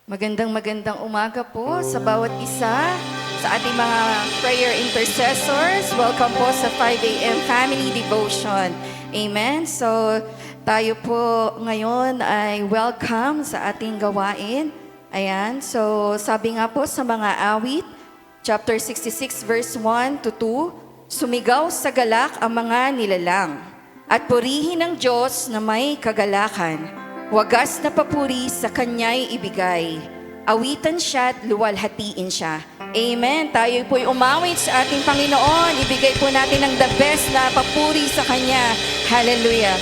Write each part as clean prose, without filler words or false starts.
Magandang umaga po sa bawat isa, sa ating mga prayer intercessors. Welcome po sa 5 a.m. Family Devotion. Amen. So, tayo po ngayon ay welcome sa ating gawain. Ayan. So, sabi nga po sa mga awit, chapter 66 verse 1 to 2, sumigaw sa galak ang mga nilalang at purihin ng Diyos na may kagalakan. Wagas na papuri sa Kanya'y ibigay. Awitan siya at luwalhatiin siya. Amen. Tayo po'y umawit sa ating Panginoon. Ibigay po natin ang the best na papuri sa Kanya. Hallelujah.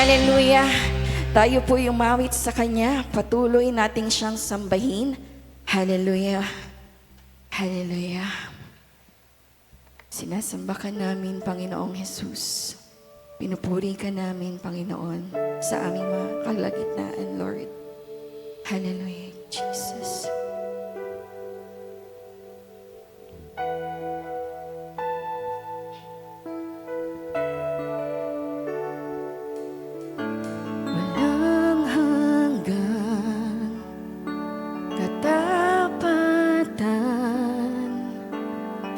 Hallelujah. Tayo po umawit sa Kanya. Patuloy nating siyang sambahin. Hallelujah. Hallelujah. Sinasamba ka namin, Panginoong Jesus. Pinupuri ka namin, Panginoon, sa aming mga kalagitnaan, Lord. Hallelujah, Jesus.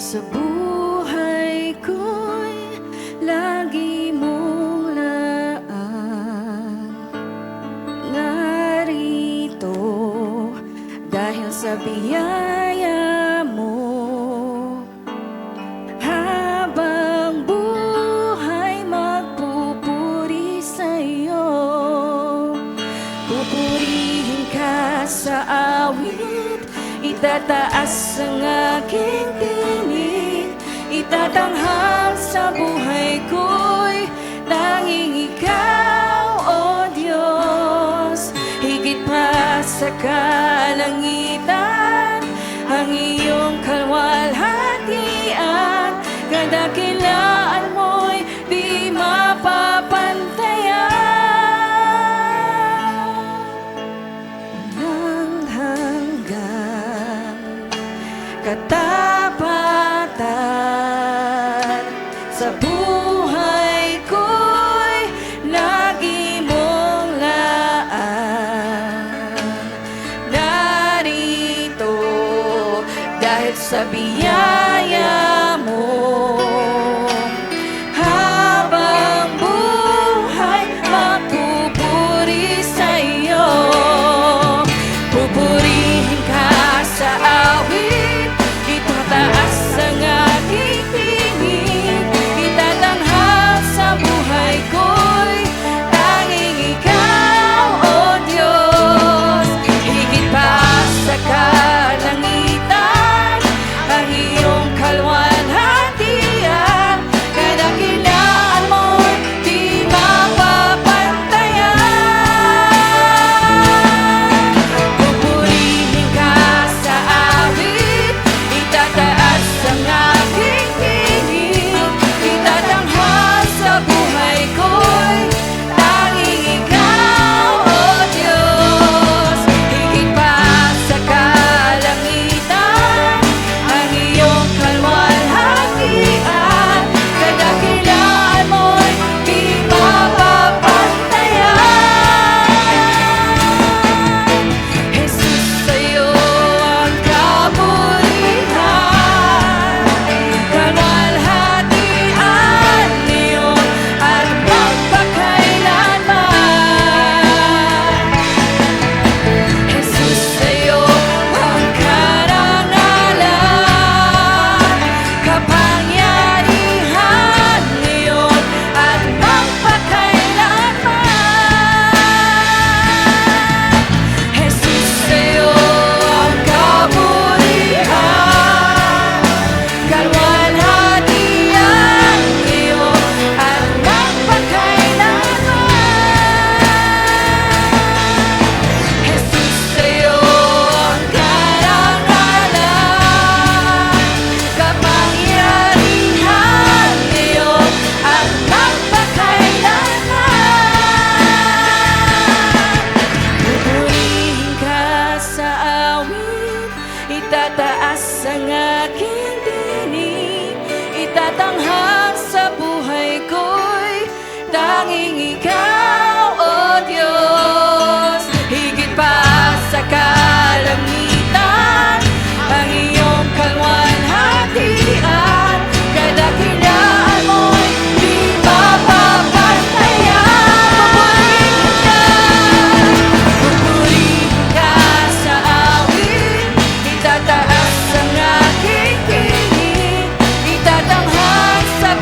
Sa buhay ko'y lagi mong laan. Narito dahil sa biyaya mo. Habang buhay magpupuri sa'yo. Pupurihin ka sa awit, itataas ang aking tinig, itatanghal sa buhay ko'y tanging ikaw, O Diyos, higit pa sa kalangitan, ang iyong kalwalhatian, kadakilaan mo'y di mapapantayan. Walang hanggang katapatan sa buhay ko'y lagi mong laan. Narito dahil sa biyaya mo, habang buhay magpupuri sa iyo. Pupurihin ka sa awit, itataas ang aking tinig, itatanghal sa buhay ko'y tanging ikaw, O Diyos. Higit pa sa kalangitan, ang iyong kalwalhatian, kadakilaan mo'y di mapapantayan. Pupurihin ka sa awit, itataas ang aking tinig, itatanghal sa buhay ko'y tanging ikaw, O Diyos. Higit pa sa kalangitan, ang iyong kalwalhatian, kadakilaan mo'y di mapapantayan. Jesus, sa'yo ang kaburihan, kalwalhatian niyon at magpakailanman. Jesus, sa'yo ang karangalan, kapangyarihan niyon at magpakailanman. Jesus, sa'yo ang kaburihan, kalwalhatian niyon at magpakailanman. Jesus, sa'yo ang karangalan, kapangyarihan niyon at magpakailanman. Pupurihin ka sa awit, itataas ang aking tinig, itatanghal sa buhay ko'y tanging ikaw, O Diyos. Higit pa sa kalangitan, ang iyong kalwalhatian, kadakilaan mo'y di mapapantayan. Pupurihin ka sa awit, itataas ang aking tinig, itatanghal sa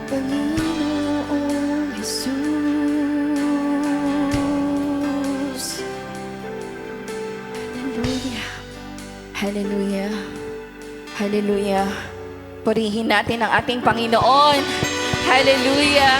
Panginoong Jesus. Hallelujah. Hallelujah. Hallelujah. Purihin natin ang ating Panginoon. Hallelujah.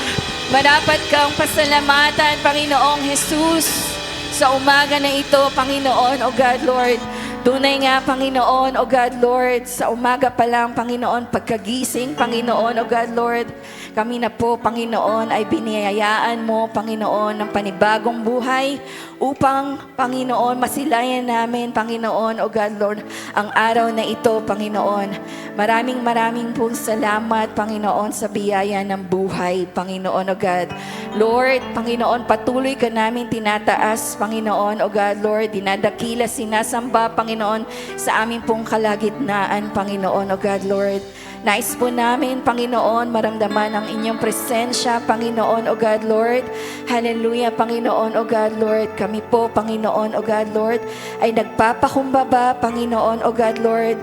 Marapat kang pasalamatan, Panginoong Jesus, sa umaga na ito, Panginoon, O God, Lord. Tunay nga, Panginoon, O God, Lord, sa umaga pa lang, Panginoon, pagkagising, Panginoon, O God, Lord, kami na po, Panginoon, ay biniyayaan mo, Panginoon, ng panibagong buhay upang, Panginoon, masilayan namin, Panginoon, O God, Lord, ang araw na ito, Panginoon. Maraming pong salamat, Panginoon, sa biyaya ng buhay, Panginoon, O God. Lord, Panginoon, patuloy ka namin tinataas, Panginoon, O God, Lord, dinadakila, sinasamba, Panginoon, sa aming pong kalagitnaan, Panginoon, O God, Lord. Nais po namin, Panginoon, maramdaman ang inyong presensya, Panginoon, O God, Lord. Hallelujah, Panginoon, O God, Lord. Kami po, Panginoon, O God, Lord, ay nagpapakumbaba, Panginoon, O God, Lord.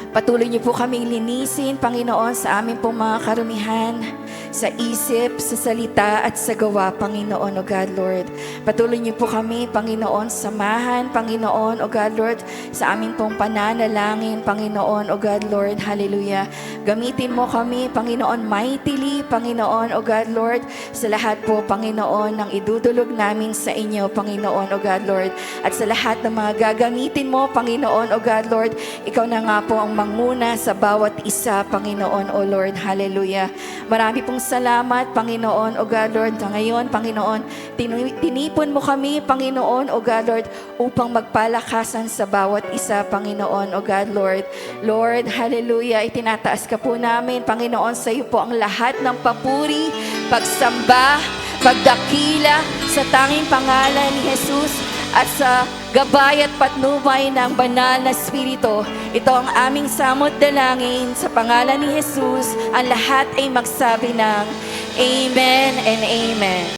Patuloy niyo po kaming linisin, Panginoon, sa aming pong mga karumihan, sa isip, sa salita, at sa gawa, Panginoon, O God, Lord. Patuloy niyo po kami, Panginoon, samahan, Panginoon, O God, Lord, sa aming pong pananalangin, Panginoon, O God, Lord. Hallelujah. Gamitin mo kami, Panginoon, mightily, Panginoon, O God, Lord, sa lahat po, Panginoon, ng idudulog namin sa inyo, Panginoon, O God, Lord. At sa lahat ng mga gagamitin mo, Panginoon, O God, Lord, ikaw na nga po ang manguna sa bawat isa, Panginoon, O Lord. Hallelujah. Marami pong salamat, Panginoon, O God, Lord. Ngayon, Panginoon, tinipon mo kami, Panginoon, O God, Lord, upang magpalakasan sa bawat isa, Panginoon, O God, Lord. Lord, hallelujah, itinataas ka po namin, Panginoon, sa iyo po ang lahat ng papuri, pagsamba, pagdakila sa tanging pangalan ni Jesus at sa gabay at patnubay ng banal na Espiritu. Ito ang aming samot dalangin sa pangalan ni Jesus. Ang lahat ay magsabi ng Amen and Amen.